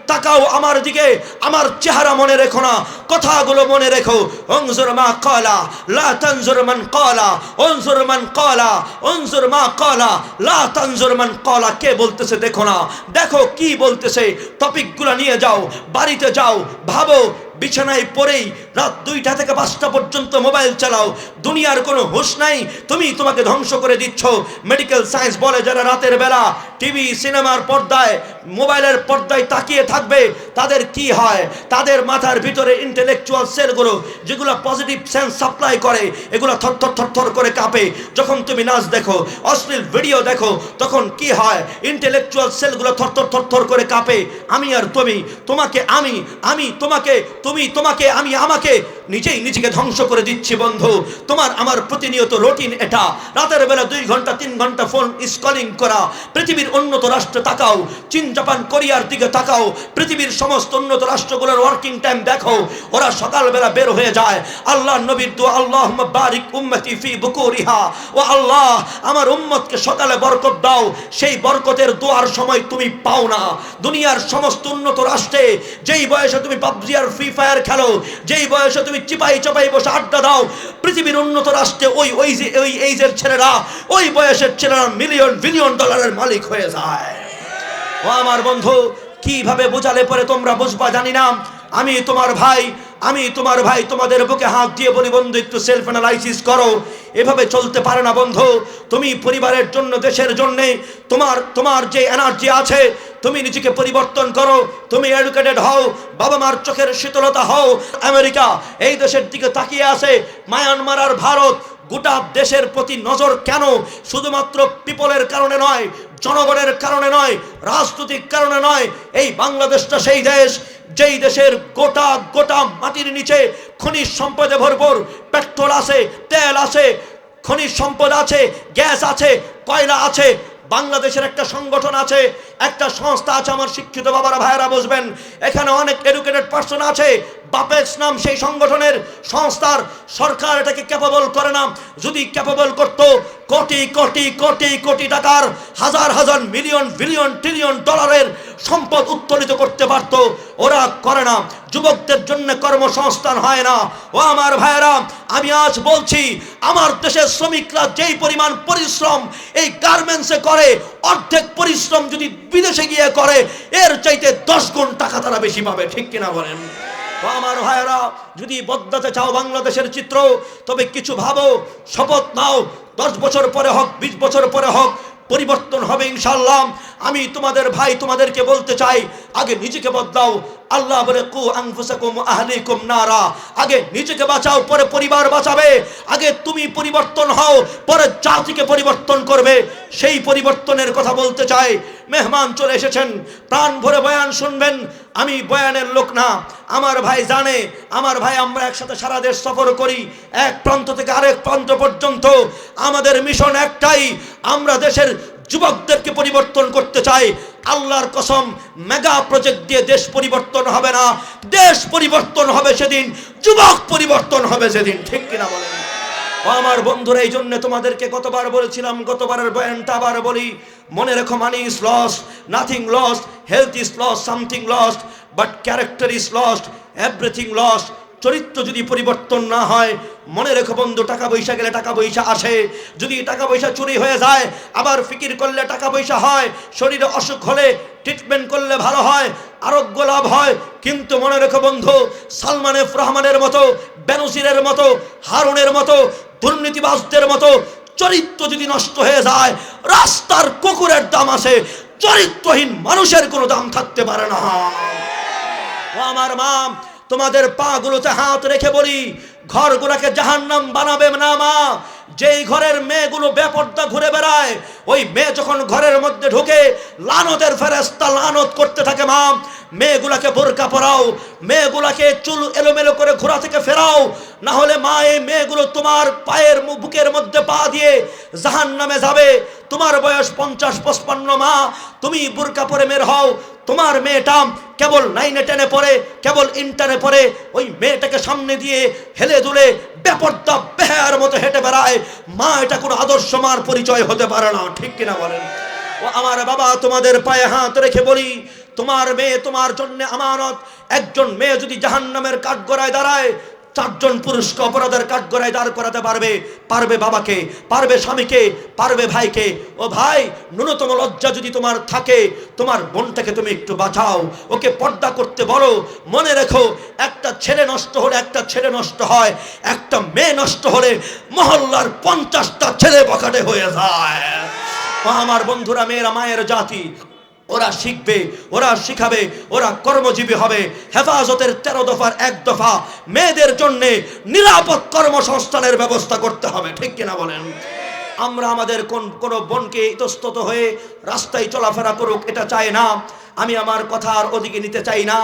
তাকাও আমার দিকে, আমার চেহারা মনে রেখো না, কথাগুলো মনে রেখো। উনজুর মা ক্বালা লা তানজুর মান ক্বালা, উনজুর মান ক্বালা উনজুর মা ক্বালা লা তানজুর মান ক্বালা। কে বলতেছে দেখো না, দেখো কি বলতেছে। টপিকগুলো নিয়ে যাও, বাড়িতে যাও, ভাবো। বিছানায় পড়েই রাত 2টা থেকে 5টা পর্যন্ত মোবাইল চালাও, দুনিয়ার কোনো হুঁশ নাই, তুমি তোমাকে ধ্বংস করে দিচ্ছ। মেডিকেল সায়েন্স বলে যারা রাতের বেলা টিভি সিনেমার পর্দায় মোবাইলের পর্দায় তাকিয়ে থাকবে তাদের কি হয়, তাদের মাথার ভিতরে ইন্টেলেকচুয়াল সেলগুলো যেগুলো পজিটিভ সেন্স সাপ্লাই করে এগুলো থরথর থরথর করে কাঁপে। যখন তুমি নাচ দেখো, অশ্লীল ভিডিও দেখো, তখন কি হয়, ইন্টেলেকচুয়াল সেলগুলো থরথর থরথর করে কাঁপে। আমি আর তুমি, তোমাকে আমি তোমাকে, তুমি তোমাকে, আমি আমাকে, নিজেই নিজেকে ধ্বংস করে দিচ্ছি বন্ধু। তোমার আমার প্রতিনিয়ত রুটিন এটা, রাতের বেলা 2 ঘন্টা 3 ঘন্টা ফোন স্ক্রলিং করা। পৃথিবীর উন্নত রাষ্ট্রে তাকাও, চীন জাপান কোরিয়ার দিকে তাকাও, পৃথিবীর সমস্ত উন্নত রাষ্ট্রগুলোর ওয়ার্কিং টাইম দেখো, ওরা সকালবেলা বের হয়ে যায়। আল্লাহ নবীর দোয়া, আল্লাহুম্মা বারিক উম্মতি ফি বুকুরিহা, ও আল্লাহ আমার উম্মতকে সকালে বরকত দাও। সেই বরকতের দোয়ার সময় তুমি পাও না। দুনিয়ার সমস্ত উন্নত রাষ্ট্রে যেই বয়সে তুমি পাবজি আর ফ্রি ফায়ার খেলো, যেই বয়সে তুমি চিপাই চাপাই বসে আড্ডা দাও, পৃথিবীর উন্নত রাষ্ট্রে ওই এইজের ছেলেরা, ওই বয়সের ছেলেরা মিলিয়ন বিলিয়ন ডলারের মালিক হয়ে যায়। ও আমার বন্ধু, কিভাবে বোঝালে পরে তোমরা বুঝবা জানি না। আমি তোমার ভাই, তোমাদের বুকে হাত দিয়ে বলি বন্ধু, একটু সেলফ অ্যানালাইসিস করো। এভাবে চলতে পারে না বন্ধু। তুমি পরিবারের জন্য, দেশের জন্য তোমার যে এনার্জি আছে, তুমি নিজেকে পরিবর্তন করো। তুমি এডুকেটেড হও, বাবা মার চোখের শীতলতা হও। আমেরিকা এই দেশের দিকে তাকিয়ে আছে, মায়ানমার আর ভারত, গোটা দেশের প্রতি নজর কেন? শুধুমাত্র পিপলের কারণে নয়, জনগণের কারণে নয়, রাজনৈতিক কারণে নয়। এই বাংলাদেশটা সেই দেশ যেই দেশের গোটা মাটির নিচে খনিজ সম্পদে ভরপুর। পেট্রোল আছে, তেল আছে, খনিজ সম্পদ আছে, গ্যাস আছে, কয়লা আছে। বাংলাদেশের একটা সংগঠন আছে, একটা সংস্থা আছে, আমার শিক্ষিত বাবারা ভাইয়েরা বুঝবেন, এখানে অনেক এডুকেটেড পার্সন আছে। বাপেক্স নাম সেই সংগঠনের, সংস্থার। সরকার এটাকে ক্যাপেবল করে না। যদি ক্যাপেবল করত, কোটি কোটি কোটি কোটি টাকার, হাজার হাজার মিলিয়ন বিলিয়ন ট্রিলিয়ন ডলারের সম্পদ উত্তোলিত করতে পারত। ওরা করে না। যুবকদের জন্য কর্মসংস্থান হয় না। ও আমার ভাইয়েরা, আমি আজ বলছি, আমার দেশের শ্রমিকরা যেই পরিমাণ পরিশ্রম এই গার্মেন্টসে করে, অর্ধেক পরিশ্রম যদি বিদেশে গিয়ে করে, এর চাইতে 10 গুণ টাকা তারা বেশি পাবে। ঠিক কিনা বলেন? আমার ভাইয়েরা, যদি বদলাতে চাও বাংলাদেশের চিত্র, তবে কিছু ভাবো, শপথ নাও, 10 বছর পরে হোক, 20 বছর পরে হোক, পরিবর্তন হবে ইনশাআল্লাহ। আমি তোমাদের ভাই, তোমাদেরকে বলতে চাই, আগে নিজেকে বদলাও। আল্লাহ বলে কু আনফুসাকুম আহলিকুম নারা, আগে নিজেকে বাঁচাও, পরে পরিবার বাঁচাবে। আগে তুমি পরিবর্তন হও, পরে জাতিকে পরিবর্তন করবে। সেই পরিবর্তনের কথা বলতে চাই। মেহমান চলে এসেছেন, প্রাণ ভরে বয়ান শুনবেন। আমি বয়ানের লোক না, আমার ভাই জানে। আমার ভাই, আমরা একসাথে সারা দেশ সফর করি, এক প্রান্ত থেকে আরেক প্রান্ত পর্যন্ত। আমাদের মিশন একটাই, আমরা দেশের যুবকদেরকে পরিবর্তন করতে চাই। আল্লাহর কসম, মেগা প্রজেক্ট দিয়ে দেশ পরিবর্তন হবে না। দেশ পরিবর্তন হবে সেদিন, যুবক পরিবর্তন হবে সেদিন। ঠিক কিনা বলেন? আমার বন্ধুরা, এই জন্য তোমাদেরকে গতবার বলেছিলাম, গতবারের বয়ানটা আবার বলি, মনে রেখো, money is lost, nothing lost, health is lost, something lost, but character is lost, everything lost. চরিত্র যদি পরিবর্তন না হয়, মনে রেখো বন্ধু, টাকা পয়সা গেলে টাকা পয়সা আসে, যদি টাকা পয়সা চুরি হয়ে যায় আবার ফিকির করলে টাকা পয়সা হয়, শরীরে অসুখ হলে ট্রিটমেন্ট করলে ভালো হয়, আরোগ্য লাভ হয়। কিন্তু মনে রেখো বন্ধু, সালমান এফ রহমানের মতো, বেনজিরের মতো, হারুনের মতো, দুর্নীতিবাজদের মতো চরিত্র যদি নষ্ট হয়ে যায়, রাস্তার কুকুরের দাম আছে, চরিত্রহীন মানুষের কোনো দাম থাকতে পারে না। ও আমার মা, তোমাদের পা গুলোতে হাত রেখে বলি, ঘরগুলোকে জাহান্নাম বানাবে না মা। যেই ঘরের মেয়েগুলো বেপর্দা ঘুরে বেড়ায়, ওই মেয়ে যখন ঘরের মধ্যে ঢুকে, লানতের ফেরেশতা লানত করতে থাকে। মা, মেয়েগুলাকে বোরকা পরাও, মেয়েগুলাকে চুল এলোমেলো করে ঘোরা থেকে ফেরাও, না হলে মা, এই মেয়েগুলো তোমার পায়ের বুকের মধ্যে পা দিয়ে জাহান্নামে যাবে। তোমার বয়স 50-55, মা, তুমি বোরকা পরে মেয়ের হও, তোমার মেয়েটা কেবল 9-10 পড়ে, কেবল ইন্টারে পড়ে, ওই মেয়েটাকে সামনে দিয়ে হেলে দুলে বেপর্দা বেহায়ার মতো হেঁটে বেড়ায়। মা, এটা কোনো আদর্শ মার পরিচয় হতে পারে না। ঠিক কিনা বলেন? ও আমার বাবা, তোমাদের পায়ে হাত রেখে বলি, তোমার মেয়ে তোমার জন্য আমানত। একজন মেয়ে যদি জাহান্নামের কাঠগড়ায় দাঁড়ায়, চারজন পুরুষকে অপরাধের কাঠগড়ায় দাঁড় করাতে পারবে। পারবে বাবাকে, পারবে স্বামীকে, পারবে ভাইকে। ও ভাই, ন্যূনতম লজ্জা যদি তোমার থাকে, তোমার বোনটাকে তুমি একটু বাঁচাও, ওকে পর্দা করতে বলো। মনে রেখো, একটা ছেলে নষ্ট হলে একটা ছেলে নষ্ট হয়, একটা মেয়ে নষ্ট হলে মহল্লার 50টা ছেলে বখাটে হয়ে যায়। আমার বন্ধুরা, মেয়েরা মায়ের জাতি, ওরা শিখবে, ওরা শিখাবে, ওরা কর্মজীবী হবে। হেফাজতের 13 দফার 1 দফা, মেয়েদের জন্য নিরাপদ কর্মসংস্থানের ব্যবস্থা করতে হবে। ঠিক কিনা বলেন? আমরা আমাদের কোনো বোনকে ইতস্তত হয়ে রাস্তায় চলাফেরা করুক এটা চাই না। আমি আমার কথা আর ওদিকে নিতে চাই না।